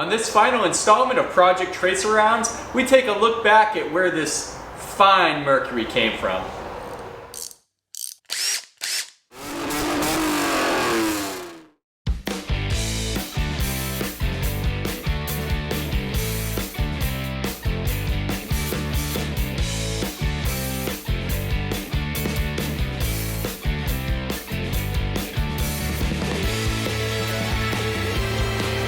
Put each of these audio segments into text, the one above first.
On this final installment of Project Trace Arounds, we take a look back at where this fine Mercury came from.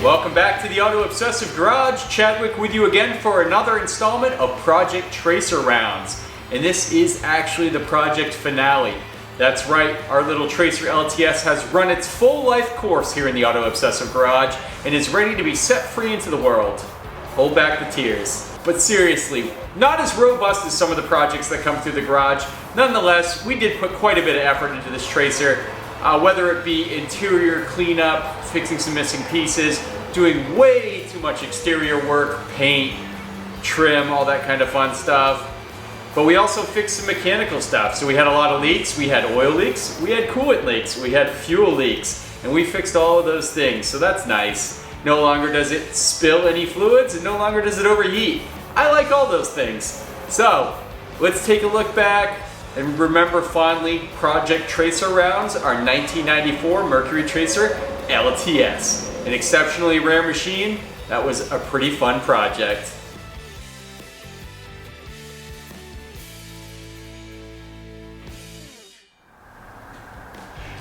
Welcome back to the Auto Obsessive Garage. Chadwick with you again for another installment of Project Trace Arounds. And this is actually the project finale. That's right, our little Tracer LTS has run its full life course here in the Auto Obsessive Garage and is ready to be set free into the world. Hold back the tears. But seriously, not as robust as some of the projects that come through the garage. Nonetheless, we did put quite a bit of effort into this Tracer. Whether it be interior cleanup, fixing some missing pieces, doing way too much exterior work, paint, trim, all that kind of fun stuff. But we also fixed some mechanical stuff. So we had a lot of leaks. We had oil leaks, we had coolant leaks, we had fuel leaks, and we fixed all of those things. So that's nice. No longer does it spill any fluids, and no longer does it overheat. I like all those things. So let's take a look back and remember fondly Project Tracer Arounds, our 1994 Mercury Tracer LTS. An exceptionally rare machine. That was a pretty fun project.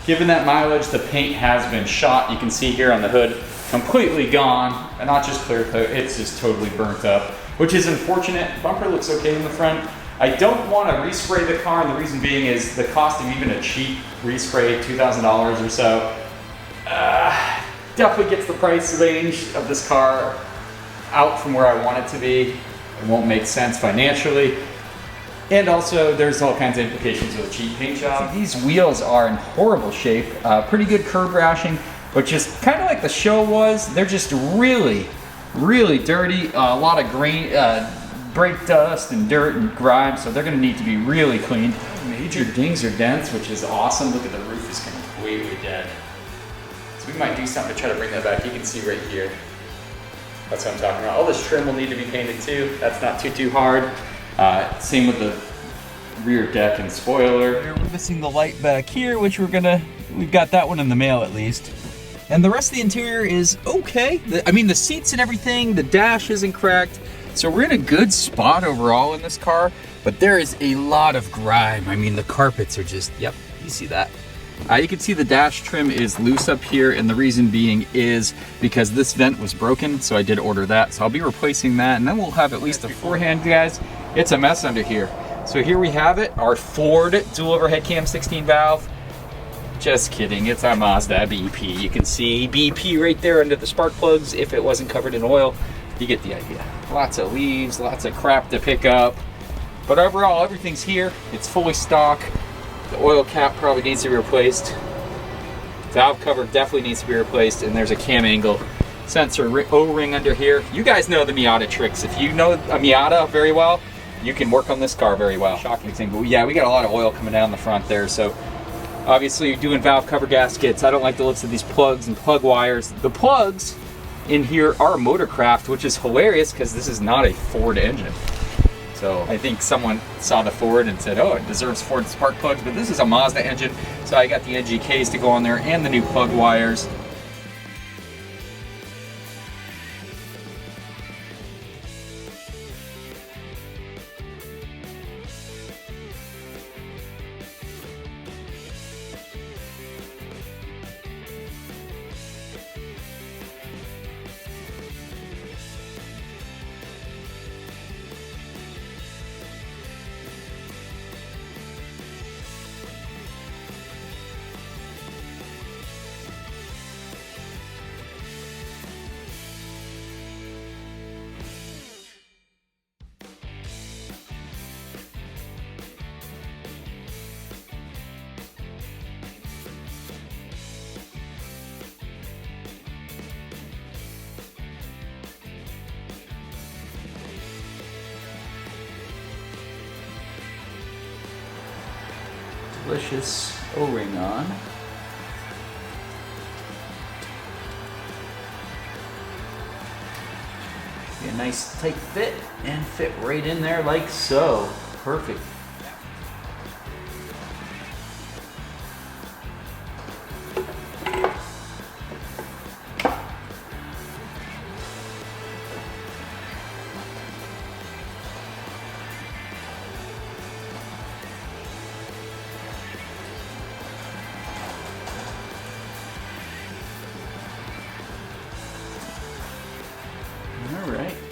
Given that mileage, the paint has been shot. You can see here on the hood, completely gone. And not just clear coat, it's just totally burnt up, which is unfortunate. Bumper looks okay in the front. I don't want to respray the car, and the reason being is the cost of even a cheap respray, $2,000 or so, definitely gets the price range of this car out from where I want it to be. It won't make sense financially. And also, there's all kinds of implications with a cheap paint job. These wheels are in horrible shape, pretty good curb rashing, but just kind of like the show was, they're just really, really dirty. A lot of grain, brake dust and dirt and grime, so they're going to need to be really cleaned. Major dings or dents, which is awesome. Look at the roof is completely dead. So we might do something to try to bring that back. You can see right here. That's what I'm talking about. All this trim will need to be painted too. That's not too hard. Same with the rear deck and spoiler. We're missing the light back here, which we've got that one in the mail at least. And the rest of the interior is okay. I mean, the seats and everything, the dash isn't cracked. So we're in a good spot overall in this car, but there is a lot of grime. I mean, the carpets are just, yep, you see that. You can see the dash trim is loose up here, and the reason being is because this vent was broken, so I did order that. So I'll be replacing that, and then we'll have at least a forehand, guys. It's a mess under here. So here we have it, our Ford dual overhead cam 16 valve. Just kidding, it's our Mazda BP. You can see BP right there under the spark plugs if it wasn't covered in oil. You get the idea. Lots of leaves, lots of crap to pick up. But overall, everything's here. It's fully stock. The oil cap probably needs to be replaced. Valve cover definitely needs to be replaced. And there's a cam angle sensor O-ring under here. You guys know the Miata tricks. If you know a Miata very well, you can work on this car very well. Shocking thing, but yeah, we got a lot of oil coming down the front there. So obviously you're doing valve cover gaskets. I don't like the looks of these plugs and plug wires. The plugs in here are Motorcraft, which is hilarious because this is not a Ford engine. So I think someone saw the Ford and said, oh, it deserves Ford spark plugs, but this is a Mazda engine. So I got the NGKs to go on there and the new plug wires. delicious O-ring on. Be a nice tight fit and fit right in there like so. Perfect. All right.